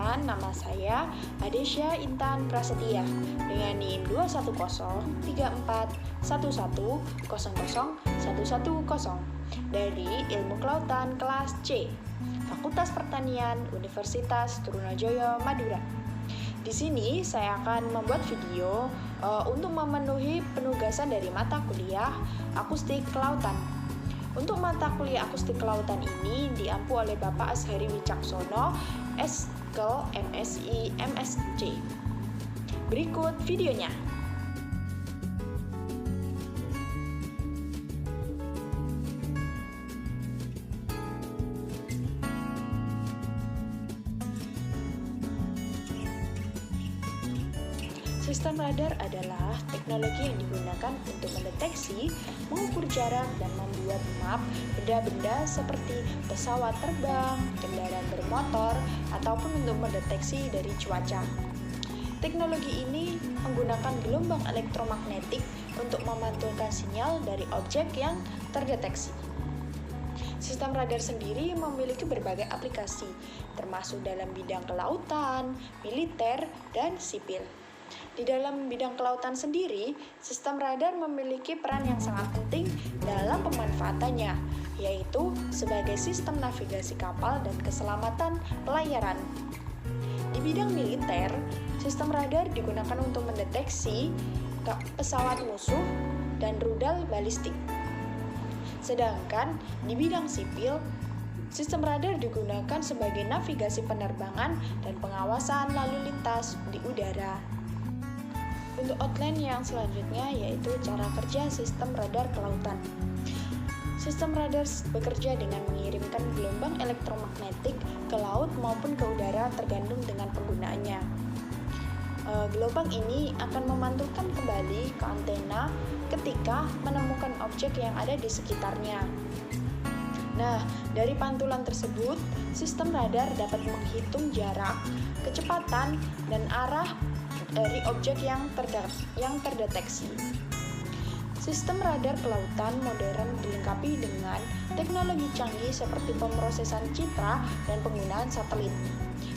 Perkenalkan, nama saya Adesya Intan Prasetya dengan NIM 2103411001110 dari Ilmu Kelautan kelas C, Fakultas Pertanian Universitas Trunojoyo, Madura. Di sini saya akan membuat video untuk memenuhi penugasan dari mata kuliah Akustik Kelautan. Untuk mata kuliah Akustik Kelautan ini diampu oleh Bapak Azhari Wicaksono, Eskel MSI MSc. Berikut videonya. Sistem radar adalah teknologi yang digunakan untuk mendeteksi, mengukur jarak, dan membuat map benda-benda seperti pesawat terbang, kendaraan bermotor, ataupun untuk mendeteksi dari cuaca. Teknologi ini menggunakan gelombang elektromagnetik untuk memantulkan sinyal dari objek yang terdeteksi. Sistem radar sendiri memiliki berbagai aplikasi, termasuk dalam bidang kelautan, militer, dan sipil. Di dalam bidang kelautan sendiri, sistem radar memiliki peran yang sangat penting dalam pemanfaatannya, yaitu sebagai sistem navigasi kapal dan keselamatan pelayaran. Di bidang militer, sistem radar digunakan untuk mendeteksi pesawat musuh dan rudal balistik. Sedangkan di bidang sipil, sistem radar digunakan sebagai navigasi penerbangan dan pengawasan lalu lintas di udara. Untuk outline yang selanjutnya yaitu cara kerja sistem radar kelautan. Sistem radar bekerja dengan mengirimkan gelombang elektromagnetik ke laut maupun ke udara tergantung dengan penggunaannya. Gelombang ini akan memantulkan kembali ke antena ketika menemukan objek yang ada di sekitarnya. Nah, dari pantulan tersebut, sistem radar dapat menghitung jarak, kecepatan, dan arah dari objek yang terdeteksi. Sistem radar kelautan modern dilengkapi dengan teknologi canggih seperti pemrosesan citra dan penggunaan satelit.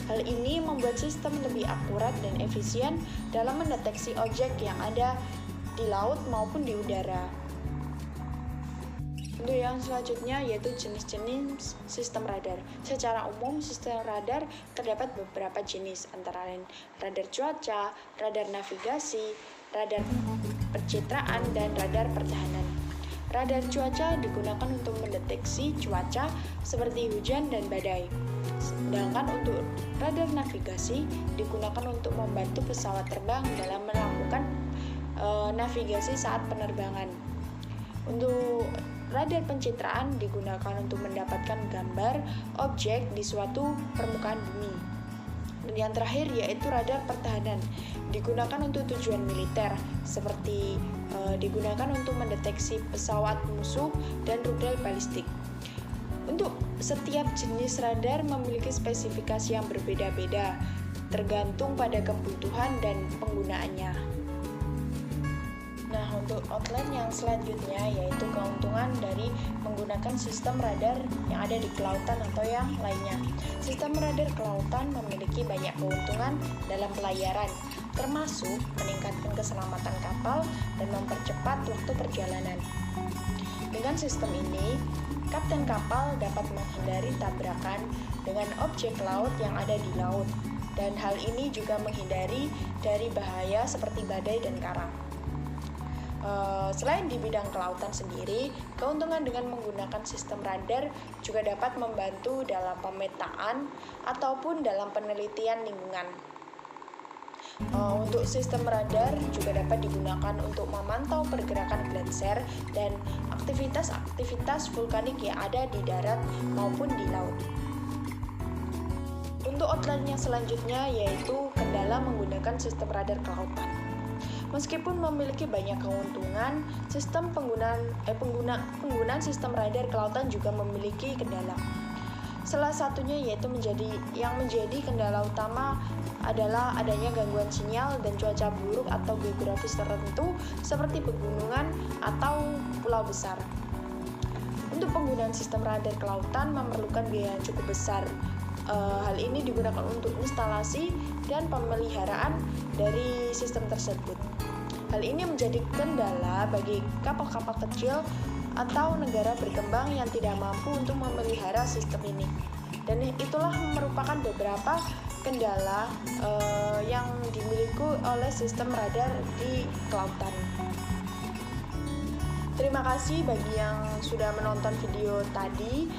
Hal ini membuat sistem lebih akurat dan efisien dalam mendeteksi objek yang ada di laut maupun di udara. Untuk yang selanjutnya yaitu jenis-jenis sistem radar. Secara umum, sistem radar terdapat beberapa jenis, antara lain radar cuaca, radar navigasi, radar pencitraan, dan radar pertahanan. Radar cuaca digunakan untuk mendeteksi cuaca seperti hujan dan badai. Sedangkan untuk radar navigasi digunakan untuk membantu pesawat terbang dalam melakukan navigasi saat penerbangan. Untuk radar pencitraan digunakan untuk mendapatkan gambar objek di suatu permukaan bumi. Dan yang terakhir yaitu radar pertahanan, digunakan untuk tujuan militer, seperti digunakan untuk mendeteksi pesawat musuh dan rudal balistik. Untuk setiap jenis radar memiliki spesifikasi yang berbeda-beda, tergantung pada kebutuhan dan penggunaannya. Nah, untuk outline yang selanjutnya yaitu keuntungan dari menggunakan sistem radar yang ada di kelautan atau yang lainnya. Sistem radar kelautan memiliki banyak keuntungan dalam pelayaran, termasuk meningkatkan keselamatan kapal dan mempercepat waktu perjalanan. Dengan sistem ini, kapten kapal dapat menghindari tabrakan dengan objek laut yang ada di laut, dan hal ini juga menghindari dari bahaya seperti badai dan karang. Selain di bidang kelautan sendiri, keuntungan dengan menggunakan sistem radar juga dapat membantu dalam pemetaan ataupun dalam penelitian lingkungan. Untuk sistem radar juga dapat digunakan untuk memantau pergerakan gletser dan aktivitas vulkanik yang ada di darat maupun di laut. Untuk outline yang selanjutnya yaitu kendala menggunakan sistem radar kelautan. Meskipun memiliki banyak keuntungan, penggunaan sistem radar kelautan juga memiliki kendala. Salah satunya yaitu menjadi kendala utama adalah adanya gangguan sinyal dan cuaca buruk atau geografis tertentu seperti pegunungan atau pulau besar. Untuk penggunaan sistem radar kelautan memerlukan biaya yang cukup besar. Hal ini digunakan untuk instalasi dan pemeliharaan dari sistem tersebut. Hal ini menjadi kendala bagi kapal-kapal kecil atau negara berkembang yang tidak mampu untuk memelihara sistem ini. Dan itulah merupakan beberapa kendala yang dimiliki oleh sistem radar di kelautan. Terima kasih bagi yang sudah menonton video tadi.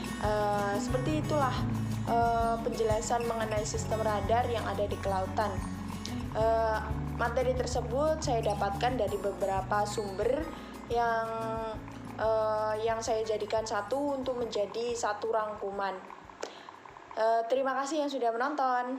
Seperti itulah penjelasan mengenai sistem radar yang ada di kelautan. Materi tersebut saya dapatkan dari beberapa sumber yang saya jadikan satu untuk menjadi satu rangkuman. Terima kasih yang sudah menonton.